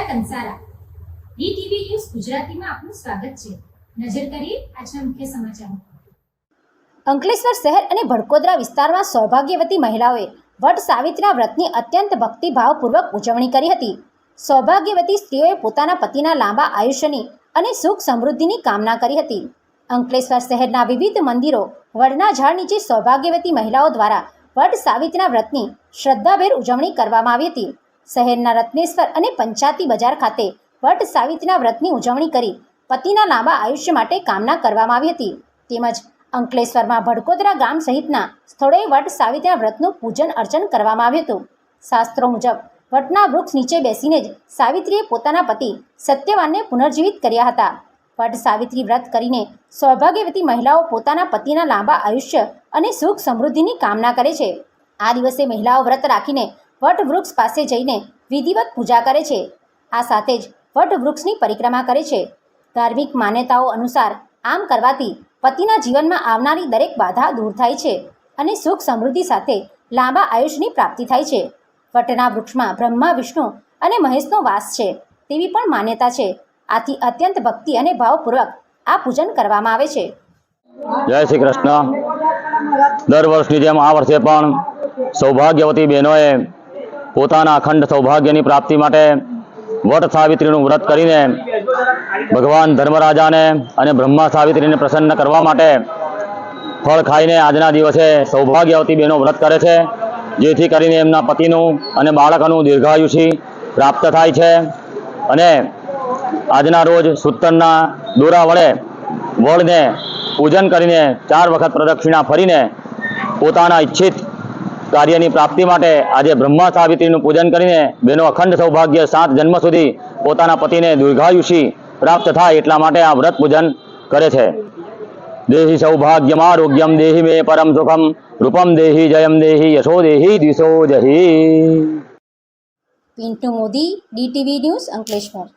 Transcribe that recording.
Kansara DTV news ગુજરાતીમાં આપનું સ્વાગત છે। નજર કરીએ આજના મુખ્ય સમાચારો। અંકલેશ્વર શહેર અને ભડકોદરા વિસ્તારમાં સૌભાગ્યવતી મહિલાઓએ વટ સાવિત્રીના વ્રતની અત્યંત ભક્તિભાવપૂર્વક ઉજવણી કરી હતી। સૌભાગ્યવતી સ્ત્રીઓએ પોતાના પતિના લાંબા આયુષ્યની અને સુખ સમૃદ્ધિની કામના કરી હતી। અંકલેશ્વર શહેરના વિવિધ મંદિરો વડના ઝાડ નીચે સૌભાગ્યવતી મહિલાઓ દ્વારા વટ સાવિત્રીના વ્રતની શ્રદ્ધાભેર ઉજવણી કરવામાં આવી હતી। શહેરના રત્નેશ્વર અને પંચાયતી બજાર ખાતે વટ સાવિત્રીના વ્રતની ઉજવણી કરી પતિના લાંબા આયુષ્ય માટે કામના કરવામાં આવી હતી। તેમજ અંકલેશ્વરમાં ભડકોદરા ગામ સહિતના સ્થળોએ વટ સાવિત્રીના વ્રતનું પૂજન અર્ચન કરવામાં આવ્યું હતું। શાસ્ત્રો મુજબ વટના વૃક્ષ નીચે બેસીને જ સાવિત્રીએ પોતાના પતિ સત્યવાનને પુનર્જીવિત કર્યા હતા। વટ સાવિત્રી વ્રત કરીને સૌભાગ્યવતી મહિલાઓ પોતાના પતિના લાંબા આયુષ્ય અને સુખ સમૃદ્ધિની કામના કરે છે। આ દિવસે મહિલાઓ વ્રત રાખીને વટ વૃક્ષ પાસે જઈને વિધિવત પૂજા કરે છે। આ સાથે જ વટ વૃક્ષની પરિક્રમા કરે છે। ધાર્મિક માન્યતાઓ અનુસાર આમ કરવાથી પતિના જીવનમાં આવનારી દરેક બાધા દૂર થાય છે અને સુખ સમૃદ્ધિ સાથે લાંબા આયુષ્યની પ્રાપ્તિ થાય છે। વટના વૃક્ષમાં બ્રહ્મા વિષ્ણુ અને મહેશનો વાસ છે તેવી પણ માન્યતા છે। આથી અત્યંત ભક્તિ અને ભાવપૂર્વક આ પૂજન કરવામાં આવે છે। જય શ્રી કૃષ્ણ। દર વર્ષની જેમ આ વર્ષે પણ સૌભાગ્યવતી બહેનોએ પોતાના અખંડ સૌભાગ્યની પ્રાપ્તિ માટે વટ સાવિત્રીનું વ્રત કરીને ભગવાન ધર્મરાજાને અને બ્રહ્મા સાવિત્રીને પ્રસન્ન કરવા માટે ફળ ખાઈને આજના દિવસે સૌભાગ્યવતી બહેનો વ્રત કરે છે, જેથી કરીને એમના પતિનું અને બાળકનું દીર્ઘાયુષી પ્રાપ્ત થાય છે। અને આજના રોજ સૂતરના દોરા વડે વડને પૂજન કરીને 4 વખત પ્રદક્ષિણા ફરીને પોતાના ઈચ્છિત કાર્યની પ્રાપ્તિ માટે આજે બ્રહ્મા સાવિત્રીનું પૂજન કરીને બહેનો અખંડ સૌભાગ્ય 7 જન્મ સુધી પોતાના પતિને દીર્ઘાયુષી પ્રાપ્ત થાય એટલા માટે આ વ્રત પૂજન કરે છે। દેહી સૌભાગ્યમ આરોગ્યમ દેહી મે પરમ સુખમ રૂપમ દેહી જયમ દેહી યશો દેહી દિશો જહી। Pintu Modi, DTV news, Ankleshwar.